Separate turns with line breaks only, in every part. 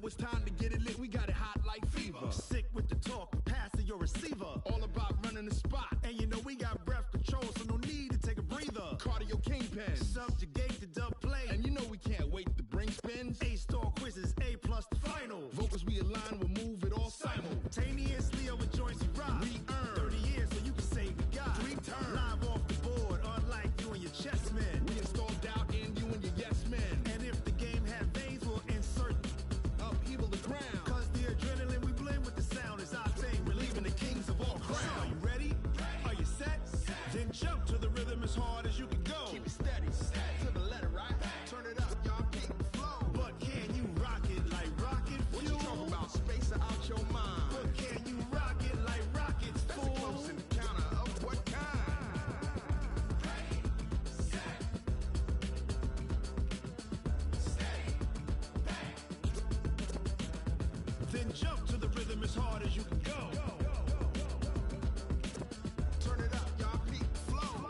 it's time to get it lit. We got it hot like fever.
Sick with the talk, passing your receiver.
All about running the spot.
And you know we got breath control, so no need to take a breather.
Cardio kingpin.
Subjugate the dub play.
And you know we can't wait to bring spins.
A-star quizzes, A+ the final.
Vocals we align, we'll move it all
simultaneously over joints we rock.
We earn
30 years so you can say we got
3 turns.
Live off the board, unlike you and your chess men.
We install doubt in you and your yes men.
And if the game had veins, we'll insert
upheaval the ground.
Cause the adrenaline we blend with the sound is our thing. Relieving the kings of all crowns. Are you ready? Are you set? Then jump to the rhythm as hard as you can go.
Keep it steady, to the letter, right? Turn it up, y'all keep the flow.
But can you rock it like rocket fuel?
What you talking about? Space out your mind.
But can you rock it like rockets,
That's
fool?
a close encounter of what kind?
Ready, set, steady, bang.
Then jump to the rhythm as hard as you can go.
Turn it up, y'all keep the flow.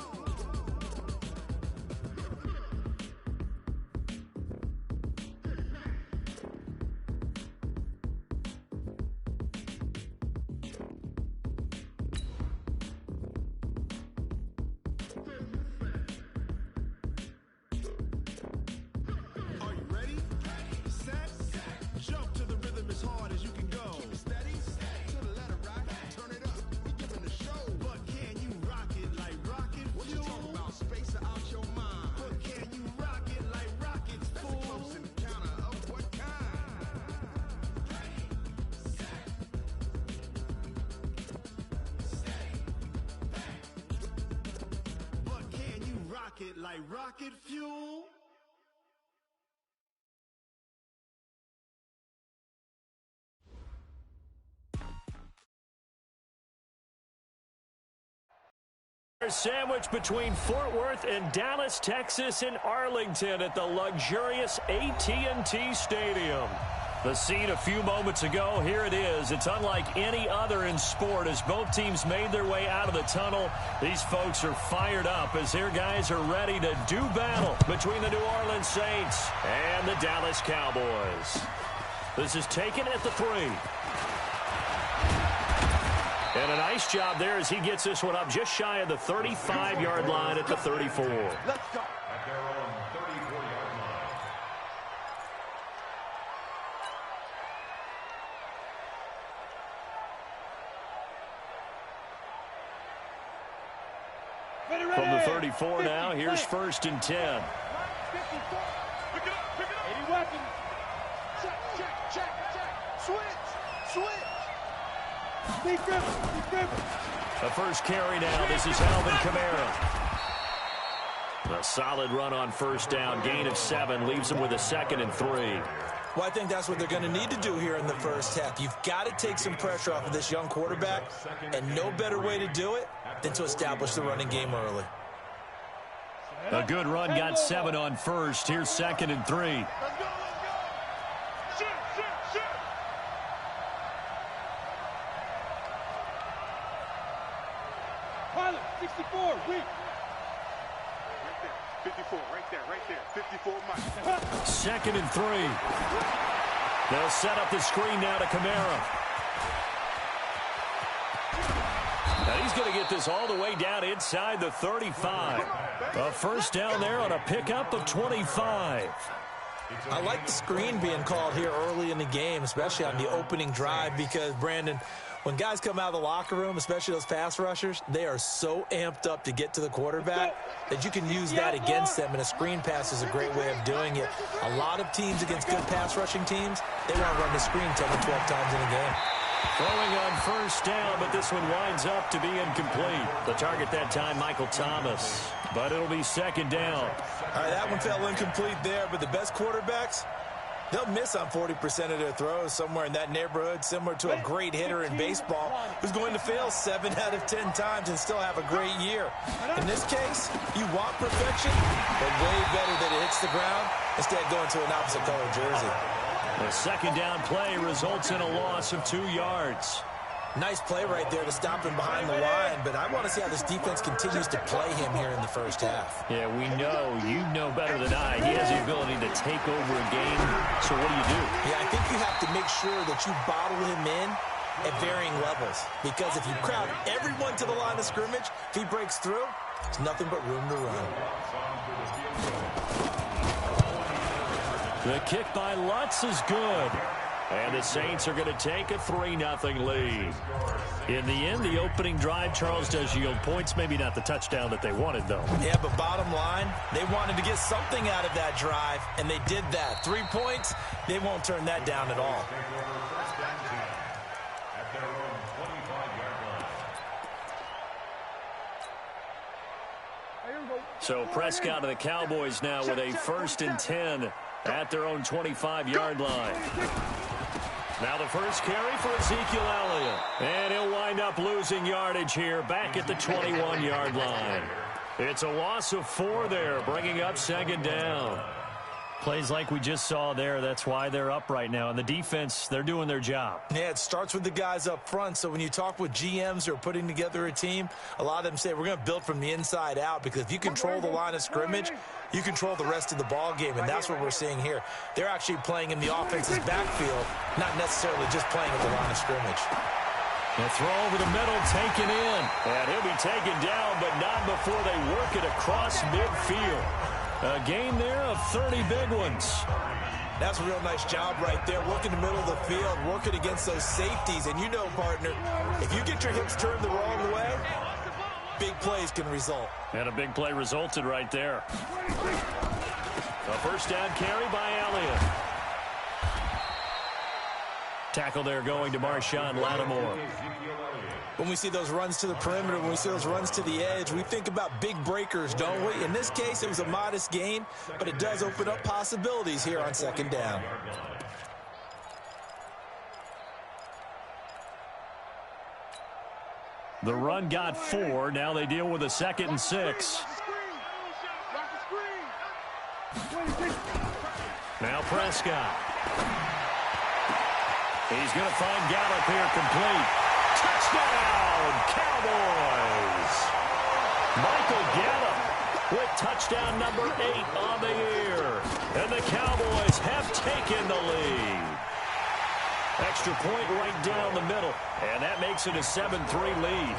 Are you ready? Set, jump to the rhythm as hard as you can go.
Keep it steady, to the letter, right? Turn it up, we giving the show.
But can you rock it like rocket
What you
fuel?
talking about? Space out your mind.
But can you rock it like rockets,
That's a
fool?
close encounter of what kind?
Ready, set, steady, bang.
But can you rock it like rocket fuel?
Sandwich between Fort Worth and Dallas, Texas, and Arlington at the luxurious AT&T Stadium. The scene a few moments ago, here it is. It's unlike any other in sport as both teams made their way out of the tunnel. These folks are fired up as their guys are ready to do battle between the New Orleans Saints and the Dallas Cowboys. This is taken at the 3. And a nice job there as he gets this one up just shy of the 35-yard line at the 34.
Let's go.
At their own 34-yard line.
From the 34 now, here's 1st and 10.
Pick it up, pick it up. 80 weapons. Check. Switch. Speed grip.
The first carry now, this is Alvin Kamara. A solid run on 1st down, gain of 7, leaves him with a 2nd and 3.
Well, I think that's what they're going to need to do here in the first half. You've got to take some pressure off of this young quarterback, and no better way to do it than to establish the running game early.
A good run, got 7 on 1st. Here's 2nd and 3.
Let's go. Shoot. Pilot, 64, weak.
54, right there. 54 Mike.
2nd and 3. They'll set up the screen now to Kamara. Now he's going to get this all the way down inside the 35. A 1st down there on a pickup of 25.
I like the screen being called here early in the game, especially on the opening drive, because, Brandon, when guys come out of the locker room, especially those pass rushers, they are so amped up to get to the quarterback that you can use that against them, and a screen pass is a great way of doing it. A lot of teams against good pass rushing teams, they want to run the screen 10 to 12 times in a game.
Throwing on 1st down, but this one winds up to be incomplete. The target that time, Michael Thomas. But it'll be 2nd down.
All right, that one fell incomplete there, but the best quarterbacks, they'll miss on 40% of their throws, somewhere in that neighborhood, similar to a great hitter in baseball who's going to fail 7 out of 10 times and still have a great year. In this case, you want perfection, but way better that it hits the ground instead of going to an opposite color jersey.
The 2nd down play results in a loss of 2 yards.
Nice play right there to stop him behind the line, but I want to see how this defense continues to play him here in the first half.
Yeah, we know, you know better than I, he has the ability to take over a game. So what do you do?
Yeah, I think you have to make sure that you bottle him in at varying levels, because if you crowd everyone to the line of scrimmage, if he breaks through, there's nothing but room to run.
The kick by Lutz is good. And the Saints are going to take a 3-0 lead. In the end, the opening drive, Charles, does yield points. Maybe not the touchdown that they wanted, though.
Yeah, but bottom line, they wanted to get something out of that drive, and they did that. 3 points, they won't turn that down at all.
So Prescott and the Cowboys now with a 1st and 10 at their own 25-yard line. Now the first carry for Ezekiel Elliott. And he'll wind up losing yardage here back at the 21-yard line. It's a loss of 4 there, bringing up 2nd down. Plays like we just saw there, that's why they're up right now. And the defense, they're doing their job.
Yeah, it starts with the guys up front. So when you talk with GMs who are putting together a team, a lot of them say we're going to build from the inside out, because if you control the line of scrimmage, you control the rest of the ball game, and that's what we're seeing here. They're actually playing in the offense's backfield, not necessarily just playing at the line of scrimmage.
The throw over the middle, taken in. And he'll be taken down, but not before they work it across midfield. A game there of 30 big ones.
That's a real nice job right there, working the middle of the field, working against those safeties. And you know, partner, if you get your hips turned the wrong way, big plays can result.
And a big play resulted right there. A first down carry by Elliott. Tackle there going to Marshawn Lattimore.
When we see those runs to the perimeter, when we see those runs to the edge, we think about big breakers, don't we? In this case, it was a modest gain, but it does open up possibilities here on 2nd down.
The run got 4. Now they deal with a 2nd and 6. Now Prescott. He's going to find Gallup here complete. Touchdown, Cowboys! Michael Gallup with touchdown number 8 on the year. And the Cowboys have taken the lead. Extra point right down the middle. And that makes it a 7-3 lead.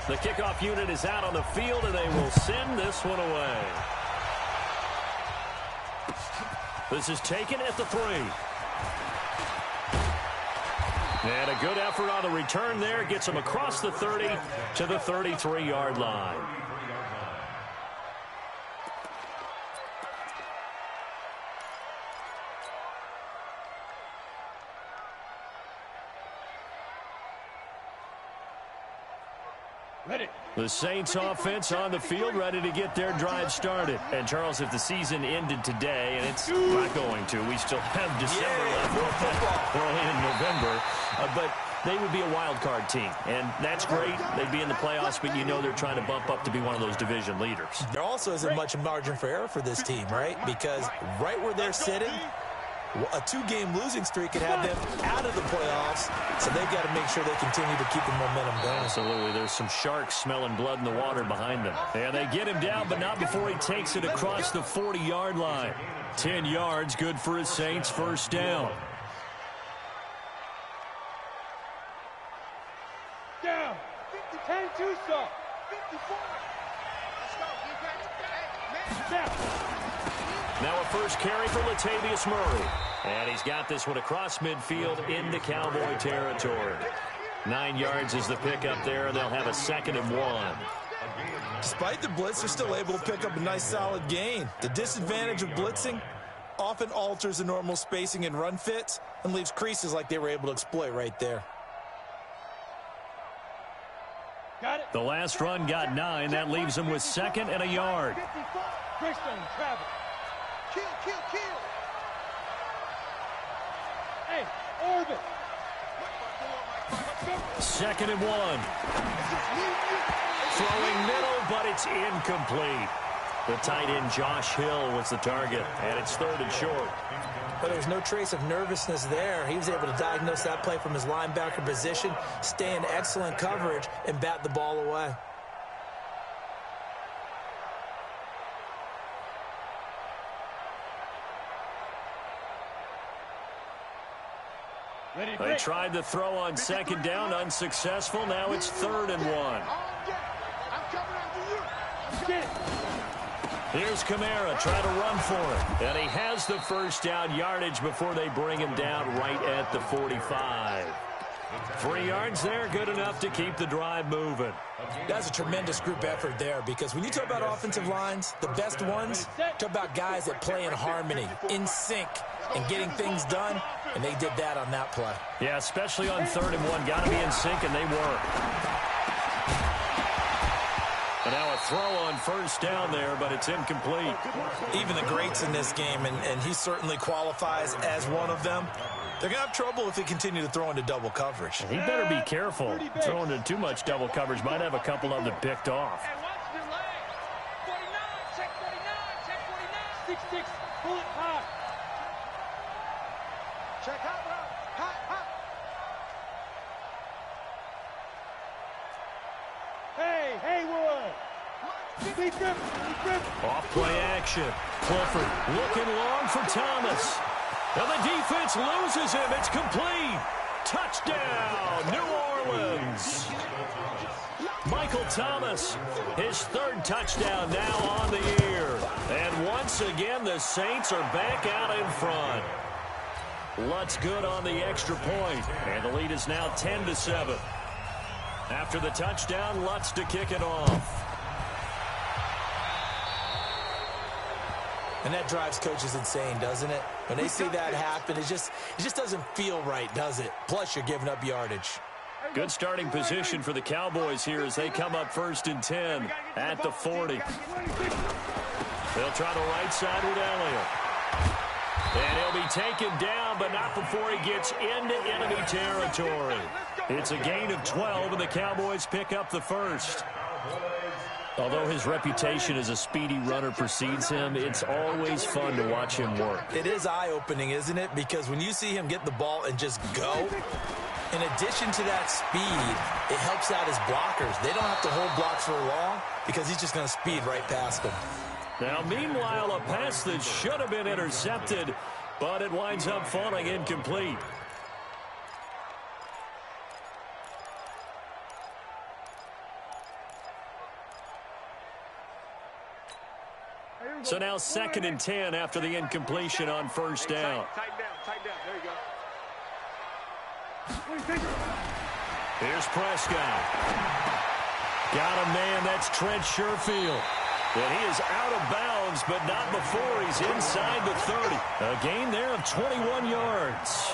The kickoff unit is out on the field, and they will send this one away. This is taken at the 3. And a good effort on the return there. Gets them across the 30 to the 33-yard line.
Ready.
The Saints offense on the field, ready to get their drive started. And, Charles, if the season ended today, and it's not going to, we still have December left, early in November, but they would be a wild card team. And that's great. They'd be in the playoffs, but you know they're trying to bump up to be one of those division leaders.
There also isn't much margin for error for this team, right? Because right where they're sitting, a 2-game losing streak could have them out of the playoffs, so they've got to make sure they continue to keep the momentum going.
Absolutely. There's some sharks smelling blood in the water behind them. And they get him down, but not before he takes it across the 40-yard line. 10 yards, good for his Saints, first down.
Down. 10 Tucson. 54.
Let's go.
Down.
Now a first carry for Latavius Murray. And he's got this one across midfield into Cowboy territory. 9 yards is the pickup there, and they'll have a 2nd and 1.
Despite the blitz, they're still able to pick up a nice solid gain. The disadvantage of blitzing often alters the normal spacing and run fits and leaves creases like they were able to exploit right there.
Got it.
The last run got 9. That leaves them with 2nd and a yard.
Greystone travel.
Kill, kill, kill.
Hey, orbit.
2nd and 1. Throwing middle, but it's incomplete. The tight end Josh Hill was the target, and it's 3rd and short.
But there was no trace of nervousness there. He was able to diagnose that play from his linebacker position, stay in excellent coverage, and bat the ball away.
They tried to throw on second down, unsuccessful. Now it's 3rd and 1. Here's Kamara trying to run for it. And he has the first down yardage before they bring him down right at the 45. 3 yards there, good enough to keep the drive moving.
That's a tremendous group effort there, because when you talk about offensive lines, the best ones, talk about guys that play in harmony, in sync, and getting things done, and they did that on that play.
Yeah, especially on 3rd and 1. Got to be in sync, and they were. And now a throw on first down there, but it's incomplete.
Even the greats in this game, and he certainly qualifies as one of them, they're going to have trouble if they continue to throw into double coverage.
He better be careful. Throwing into too much double coverage might have a couple of them picked off.
Hey, watch the leg. 49, check 49, check 49. 6-6, pull it high. Check hot, hot, hot. Hey, Haywood. Deep grip, deep grip.
Off play action. Clifford looking long for Thomas. And the defense loses him. It's complete. Touchdown, New Orleans. Michael Thomas, his 3rd touchdown now on the year. And once again, the Saints are back out in front. Lutz good on the extra point, and the lead is now 10-7. After the touchdown, Lutz to kick it off.
And that drives coaches insane, doesn't it? When they see that happen, it just doesn't feel right, does it? Plus, you're giving up yardage.
Good starting position for the Cowboys here as they come up 1st and 10 at the 40. They'll try the right side with Elliott. And he'll be taken down, but not before he gets into enemy territory. It's a gain of 12, and the Cowboys pick up the first. Although his reputation as a speedy runner precedes him, it's always fun to watch him work.
It is eye-opening, isn't it? Because when you see him get the ball and just go, in addition to that speed, it helps out his blockers. They don't have to hold blocks for long because he's just going to speed right past them.
Now, meanwhile, a pass that should have been intercepted, but it winds up falling incomplete. So now 2nd and 10 after the incompletion on first down.
Tighten down. There you go.
Here's Prescott. Got a man, that's Trent Sherfield. And he is out of bounds, but not before he's inside the 30. A gain there of 21 yards.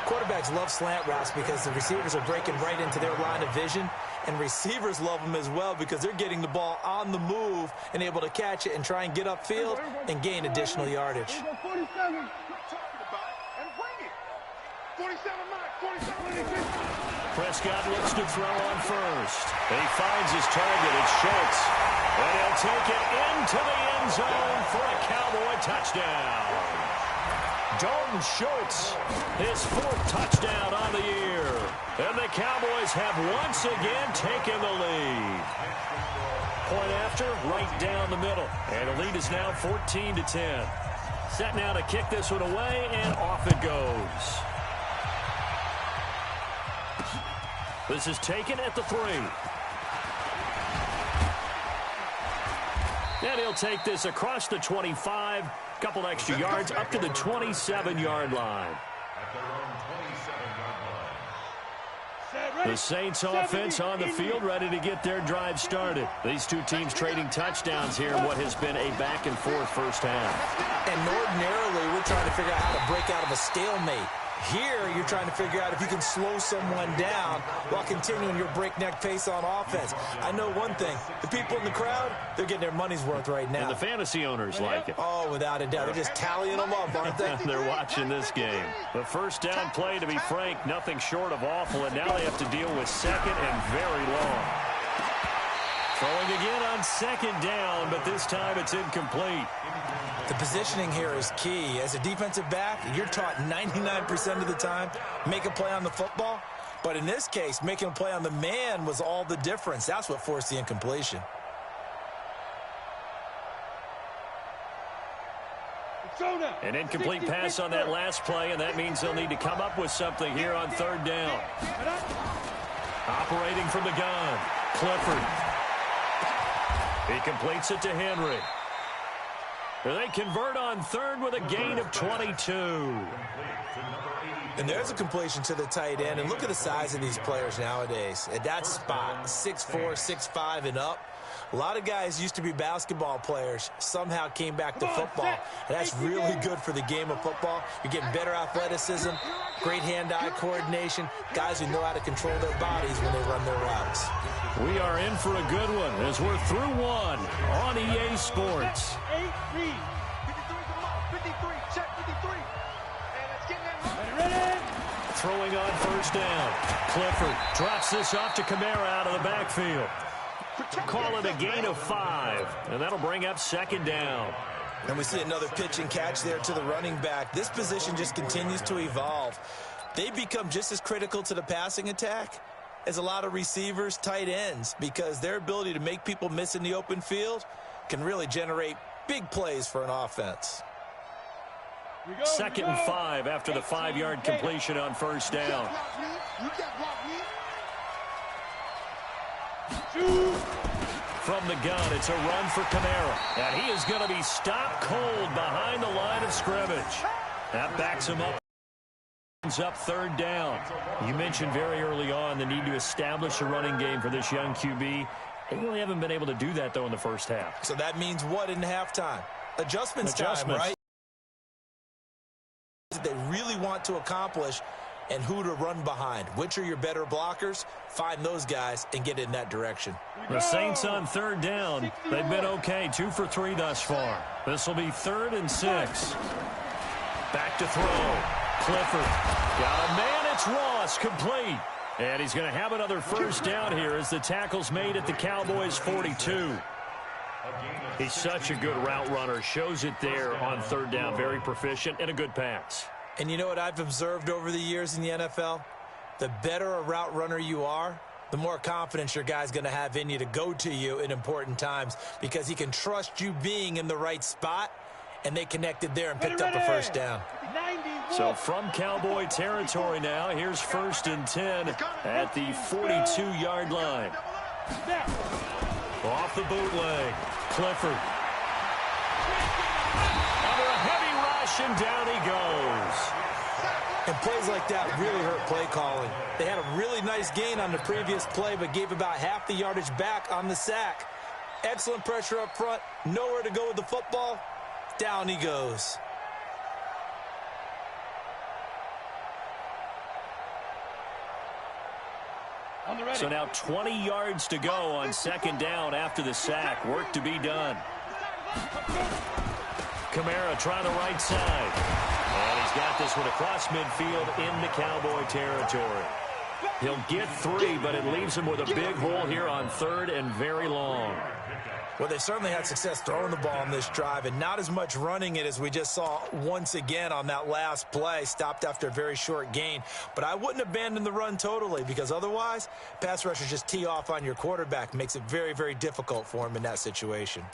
Quarterbacks love slant routes because the receivers are breaking right into their line of vision, and receivers love them as well because they're getting the ball on the move and able to catch it and try and get upfield and gain additional yardage.
47.
Prescott looks to throw on first. He finds his target. It's Schultz. And he'll take it into the end zone for a Cowboy touchdown. Dalton Schultz, his 4th touchdown on the year. And the Cowboys have once again taken the lead. Point after, right down the middle. And the lead is now 14-10. Set now to kick this one away, and off it goes. This is taken at the 3. And he'll take this across the 25. Couple extra yards up to the 27-yard line. The Saints offense on the field, ready to get their drive started. These two teams trading touchdowns here in what has been a back-and-forth first half.
And ordinarily, we're trying to figure out how to break out of a stalemate. Here, you're trying to figure out if you can slow someone down while continuing your breakneck pace on offense. I know one thing. The people in the crowd, they're getting their money's worth right now.
And the fantasy owners like it.
Oh, without a doubt. They're just tallying them up, aren't they?
They're watching this game. The first down play, to be frank, nothing short of awful, and now they have to deal with 2nd and very long. Throwing again on second down, but this time it's incomplete.
The positioning here is key. As a defensive back, you're taught 99% of the time, make a play on the football. But in this case, making a play on the man was all the difference. That's what forced the incompletion.
An incomplete pass on that last play, and that means they'll need to come up with something here on third down. Operating from the gun, Clifford. He completes it to Henry. They convert on third with a gain of 22.
And there's a completion to the tight end. And look at the size of these players nowadays. At that spot, 6'4", 6'5", and up. A lot of guys used to be basketball players, somehow came back to football. And that's really good for the game of football. You're getting better athleticism, great hand-eye coordination, guys who know how to control their bodies when they run their routes.
We are in for a good one as we're through one on EA Sports.
53, check 53. And let's get that ready.
Throwing on first down. Clifford drops this off to Kamara out of the backfield. Call it a gain of 5, and that'll bring up second down.
And we see another pitch and catch there to the running back. This position just continues to evolve. They become just as critical to the passing attack as a lot of receivers, tight ends, because their ability to make people miss in the open field can really generate big plays for an offense.
Second and 5 after the 5-yard completion on first down. From the gun, it's a run for Kamara. And he is going to be stopped cold behind the line of scrimmage. That backs him up. Up third down. You mentioned very early on the need to establish a running game for this young QB. They really haven't been able to do that, though, in the first half.
So that means what in halftime? Adjustments time, right? They really want to accomplish and who to run behind. Which are your better blockers? Find those guys and get in that direction.
The Saints on third down. They've been okay, 2 for 3 thus far. This will be 3rd and 6. Back to throw. Clifford. Got a man. It's Ross. Complete. And he's going to have another first down here as the tackle's made at the Cowboys' 42. He's such a good route runner. Shows it there on third down. Very proficient and a good pass.
And you know what I've observed over the years in the NFL? The better a route runner you are, the more confidence your guy's going to have in you to go to you in important times because he can trust you being in the right spot, and they connected there and picked up a first down.
So from Cowboy territory now, here's 1st and 10 at the 42-yard line. Off the bootleg, Clifford. Under a heavy rush, and down he goes.
And plays like that really hurt play calling. They had a really nice gain on the previous play, but gave about half the yardage back on the sack. Excellent pressure up front, nowhere to go with the football. Down he goes.
So now 20 yards to go on second down after the sack. Work to be done. Kamara trying the right side. And he's got this one across midfield into Cowboy territory. He'll get 3, but it leaves him with a big hole here on 3rd and very long.
Well, they certainly had success throwing the ball on this drive and not as much running it as we just saw once again on that last play. Stopped after a very short gain. But I wouldn't abandon the run totally because otherwise, pass rushers just tee off on your quarterback. Makes it very, very difficult for him in that situation.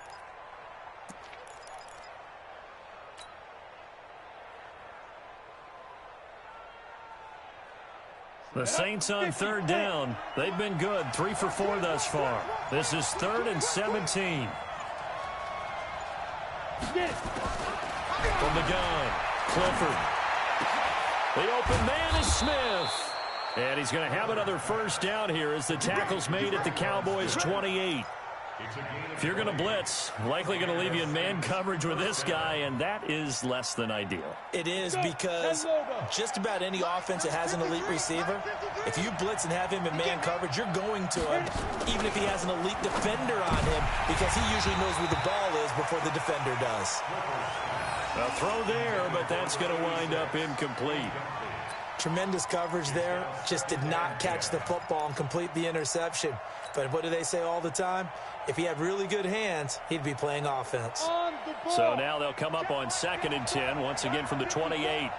The Saints on third down. They've been good. 3 for 4 thus far. This is 3rd and 17. From the gun, Clifford. The open man is Smith. And he's going to have another first down here as the tackle's made at the Cowboys' 28. If you're going to blitz, likely going to leave you in man coverage with this guy, and that is less than ideal.
It is because just about any offense that has an elite receiver, if you blitz and have him in man coverage, you're going to him, even if he has an elite defender on him, because he usually knows where the ball is before the defender does.
A throw there, but that's going to wind up incomplete.
Tremendous coverage there. Just did not catch the football and complete the interception. But what do they say all the time? If he had really good hands, he'd be playing offense.
So now they'll come up on 2nd and 10, once again from the 28.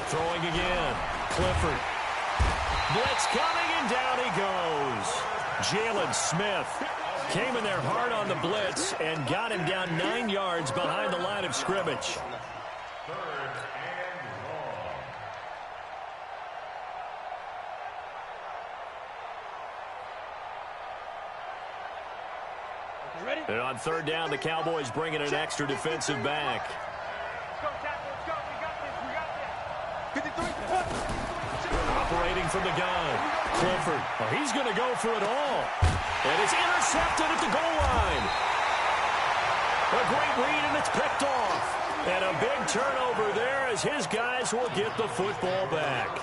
Throwing again. Clifford. Blitz coming, and down he goes. Jalen Smith came in there hard on the blitz and got him down 9 yards behind the line of scrimmage. And on 3rd down, the Cowboys bring in an extra defensive back. Operating from the gun. Clifford. Oh, he's going to go for it all. And it's intercepted at the goal line. A great read, and it's picked off. And a big turnover there as his guys will get the football back.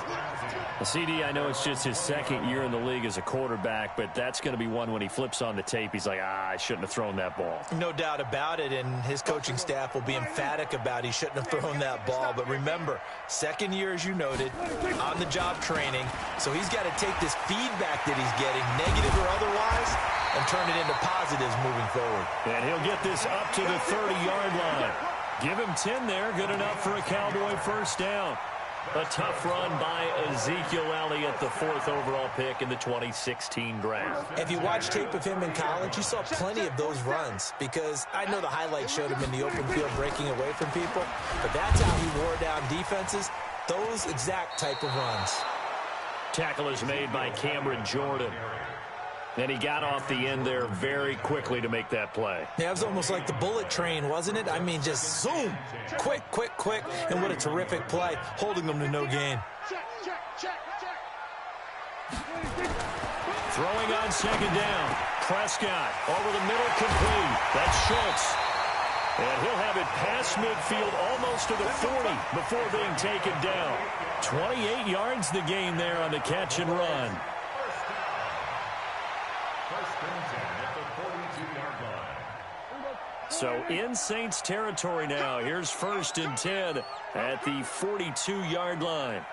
CD, I know it's just his 2nd year in the league as a quarterback, but that's going to be one when he flips on the tape. He's like, I shouldn't have thrown that ball.
No doubt about it, and his coaching staff will be emphatic about he shouldn't have thrown that ball. But remember, 2nd year, as you noted, on-the-job training. So he's got to take this feedback that he's getting, negative or otherwise, and turn it into positives moving forward.
And he'll get this up to the 30-yard line. Give him 10 there, good enough for a Cowboy first down. A tough run by Ezekiel Elliott, the 4th overall pick in the 2016 draft.
If you watch tape of him in college, you saw plenty of those runs, because I know the highlights showed him in the open field breaking away from people, but that's how he wore down defenses, those exact type of runs.
Tackle is made by Cameron Jordan. And he got off the end there very quickly to make that play.
Yeah, it was almost like the bullet train, wasn't it? I mean, just zoom, quick, quick, quick, and what a terrific play, holding them to no gain.
Throwing on 2nd down. Prescott over the middle, complete. That's Schultz. And he'll have it past midfield almost to the 40 before being taken down. 28 yards the gain there on the catch and run. So in Saints territory now. Here's 1st and 10 at the 42-yard line.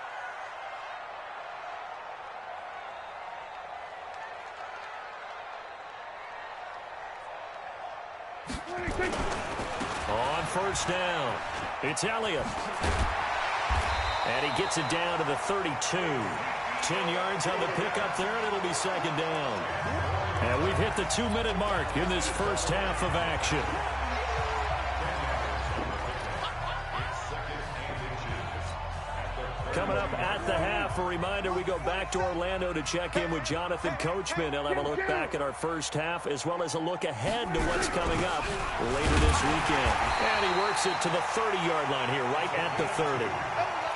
On 1st down, it's Elliott. And he gets it down to the 32. 10 yards on the pickup there, and it'll be 2nd down. And we've hit the 2-minute mark in this first half of action. Coming up at the half, a reminder, we go back to Orlando to check in with Jonathan Coachman. He'll have a look back at our first half, as well as a look ahead to what's coming up later this weekend. And he works it to the 30-yard line here, right at the 30.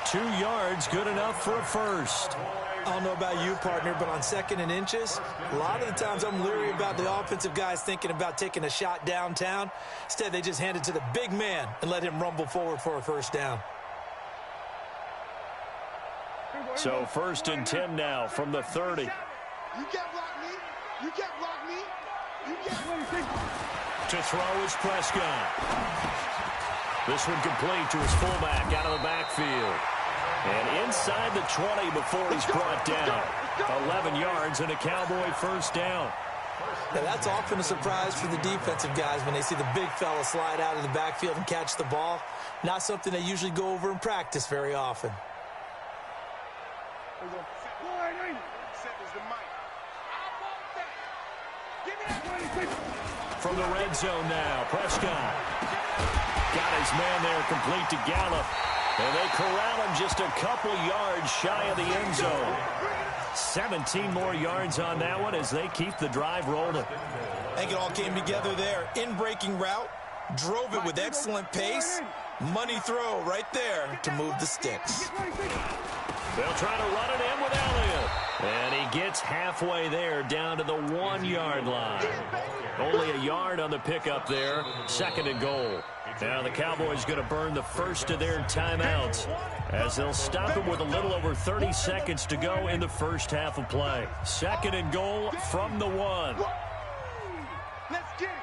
2 yards, good enough for a first.
I don't know about you, partner, but on 2nd and inches, a lot of the times I'm leery about the offensive guys thinking about taking a shot downtown. Instead, they just hand it to the big man and let him rumble forward for a first down.
So 1st and 10 now from the 30.
You can't block me. You can't block me. You can't.
To throw is Prescott. This one complete to his fullback out of the backfield. And inside the 20 before he's brought down. 11 yards and a Cowboy first down.
Now, that's often a surprise for the defensive guys when they see the big fella slide out of the backfield and catch the ball. Not something they usually go over in practice very often.
From the red zone now, Prescott. Got his man there complete to Gallup. And they corral him just a couple yards shy of the end zone. 17 more yards on that one as they keep the drive rolling.
I think it all came together there. In-breaking route, drove it with excellent pace. Money throw right there to move the sticks.
They'll try to run it in with Elliott. And he gets halfway there down to the 1-yard line. Only a yard on the pickup there. 2nd and goal. Now the Cowboys going to burn the first of their timeouts as they'll stop it with a little over 30 seconds to go in the first half of play. 2nd and goal from the 1.
Let's get it.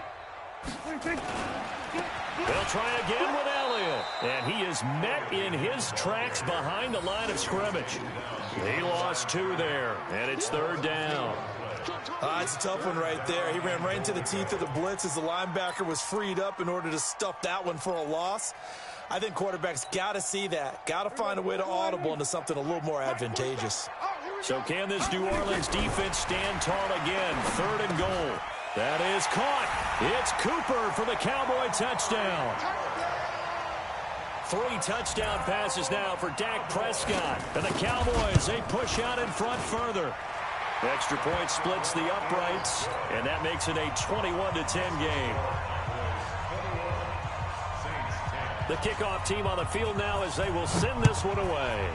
They'll try again with Elliott. And he is met in his tracks behind the line of scrimmage. He lost 2 there, and it's 3rd down.
It's a tough one right there. He ran right into the teeth of the blitz as the linebacker was freed up in order to stuff that one for a loss. I think quarterbacks got to see that. Got to find a way to audible into something a little more advantageous.
So can this New Orleans defense stand tall again? 3rd and goal. That is caught. It's Cooper for the Cowboy touchdown. 3 touchdown passes now for Dak Prescott. And the Cowboys, they push out in front further. The extra point splits the uprights, and that makes it a 21-10 game. The kickoff team on the field now as they will send this one away.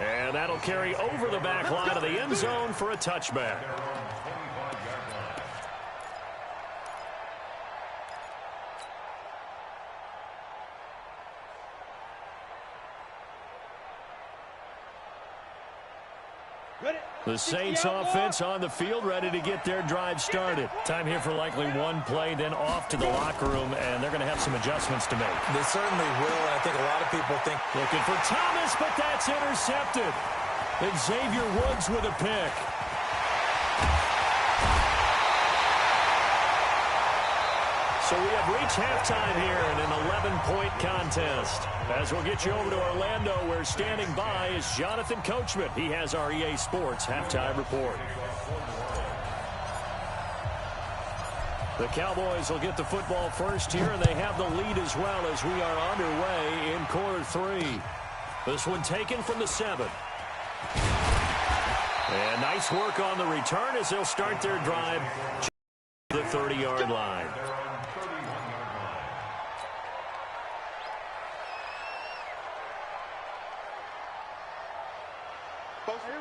And that'll carry over the back line of the end zone for a touchback. The Saints offense on the field, ready to get their drive started. Time here for likely one play, then off to the locker room, and they're going to have some adjustments to make.
They certainly will, and I think a lot of people think...
Looking for Thomas, but that's intercepted. And Xavier Woods with a pick. So we have reached halftime here in an 11-point contest. As we'll get you over to Orlando, where standing by is Jonathan Coachman. He has our EA Sports halftime report. The Cowboys will get the football first here, and they have the lead as well as we are underway in quarter 3. This one taken from the 7. And nice work on the return as they'll start their drive to the 30-yard line.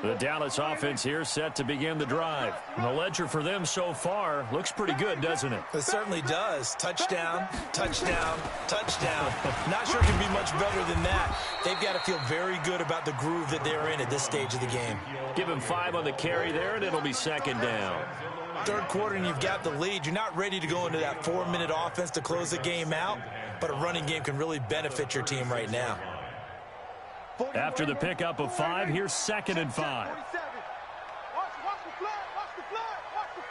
The Dallas offense here set to begin the drive. And the ledger for them so far looks pretty good, doesn't it?
It certainly does. Touchdown, touchdown, touchdown. Not sure it can be much better than that. They've got to feel very good about the groove that they're in at this stage of the game.
Give him 5 on the carry there, and it'll be 2nd down.
3rd quarter, and you've got the lead. You're not ready to go into that 4-minute offense to close the game out, but a running game can really benefit your team right now.
After the pickup of 5, here's 2nd and 5.
Watch the flag, watch the flag, watch the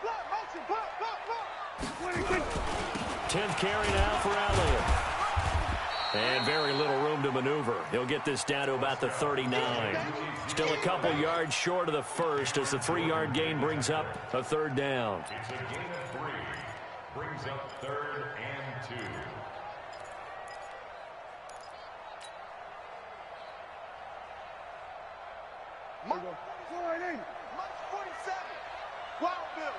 flag, motion, block.
10th carry now for Elliott. And very little room to maneuver. He'll get this down to about the 39. Still a couple yards short of the first as the 3-yard gain brings up a 3rd down.
It's a gain of 3. Brings up 3rd and 2.
Mark 47. Wild Bill.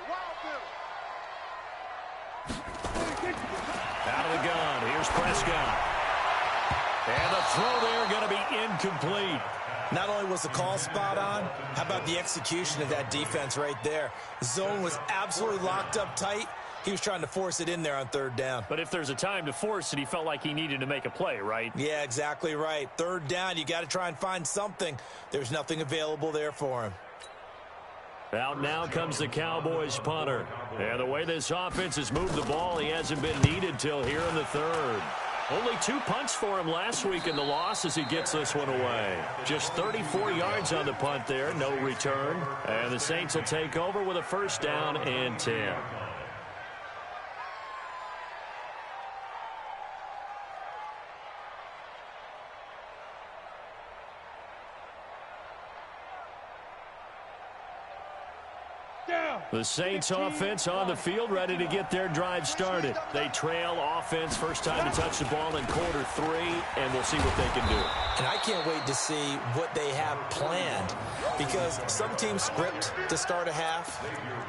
Out of the gun. Here's Prescott. And the throw there going to be incomplete.
Not only was the call spot on, how about the execution of that defense right there? The zone was absolutely locked up tight. He was trying to force it in there on 3rd down.
But if there's a time to force it, he felt like he needed to make a play, right?
Yeah, exactly right. 3rd down, you got to try and find something. There's nothing available there for him.
Out now comes the Cowboys punter. And the way this offense has moved the ball, he hasn't been needed till here in the 3rd. Only 2 punts for him last week in the loss as he gets this one away. Just 34 yards on the punt there, no return. And the Saints will take over with a 1st down and 10. The Saints offense on the field, ready to get their drive started. They trail offense, first time to touch the ball in quarter 3, and we'll see what they can do.
And I can't wait to see what they have planned, because some teams script to start a half.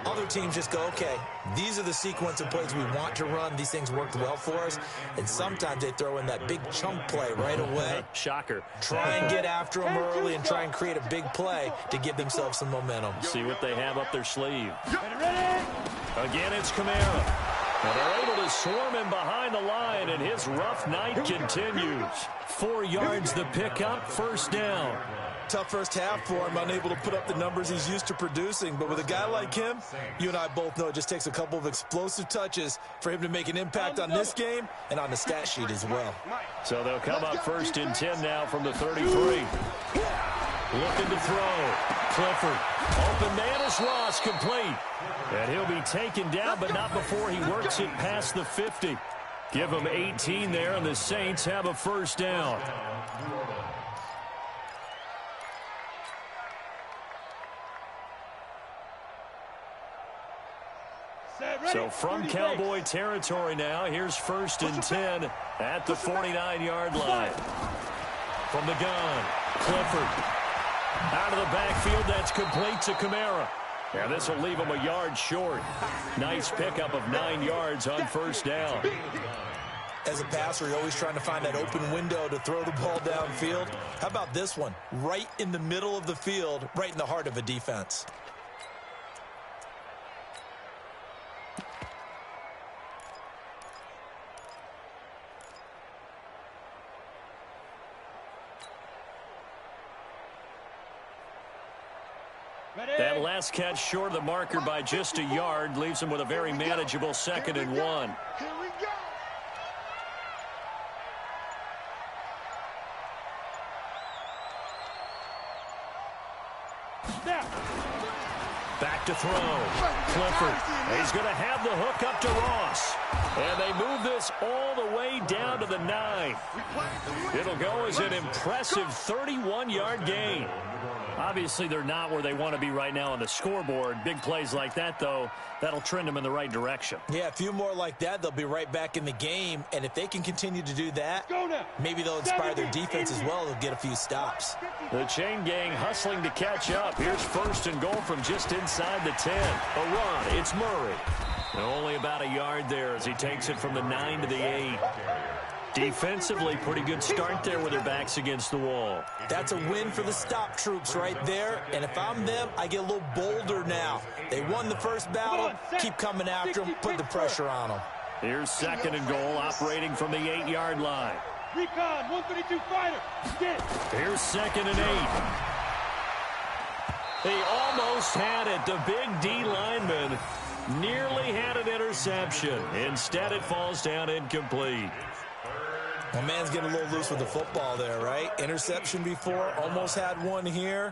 Other teams just go, okay, these are the sequence of plays we want to run. These things worked well for us. And sometimes they throw in that big chunk play right away.
Shocker.
Try and get after them early and try and create a big play to give themselves some momentum.
See what they have up their sleeve. Again, it's Kamara. And they're able to swarm him behind the line, and his rough night continues. 4 yards the pickup, 1st down.
Tough first half for him, unable to put up the numbers he's used to producing. But with a guy like him, you and I both know it just takes a couple of explosive touches for him to make an impact on this game and on the stat sheet as well.
So they'll come up first and 10 now from the 33. Looking to throw. Clifford. Open man is Ross, complete. And he'll be taken down, but not before he works it past the 50. Give him 18 there, and the Saints have a first down. So from Cowboy territory now, here's first and 10 at the 49-yard line. From the gun, Clifford. Out of the backfield, that's complete to Kamara. And this will leave him a yard short. Nice pickup of 9 yards on first down.
As a passer, you're always trying to find that open window to throw the ball downfield. How about this one? Right in the middle of the field, right in the heart of a defense.
That last catch short of the marker by just a yard leaves him with a very manageable 2nd and 1.
Here we go.
Back to throw. Clifford. He's going to have the hook up to Ross. And they move this all the way down to the 9. It'll go as an impressive 31-yard gain. Obviously, they're not where they want to be right now on the scoreboard. Big plays like that, though, that'll trend them in the right direction.
Yeah, a few more like that, they'll be right back in the game. And if they can continue to do that, maybe they'll inspire their defense as well. They'll get a few stops.
The chain gang hustling to catch up. Here's first and goal from just inside the 10. A run. It's Murray. And only about a yard there as he takes it from the 9 to the 8. Defensively, pretty good start there with their backs against the wall.
That's a win for the stop troops right there. And if I'm them, I get a little bolder now. They won the first battle. Keep coming after them. Put the pressure on them.
Here's 2nd and goal, operating from the 8-yard line.
Recon, 132 fighter. Get.
Here's 2nd and 8. He almost had it. The big D lineman nearly had an interception. Instead, it falls down incomplete.
Well, man's getting a little loose with the football there, right? Interception before, almost had one here.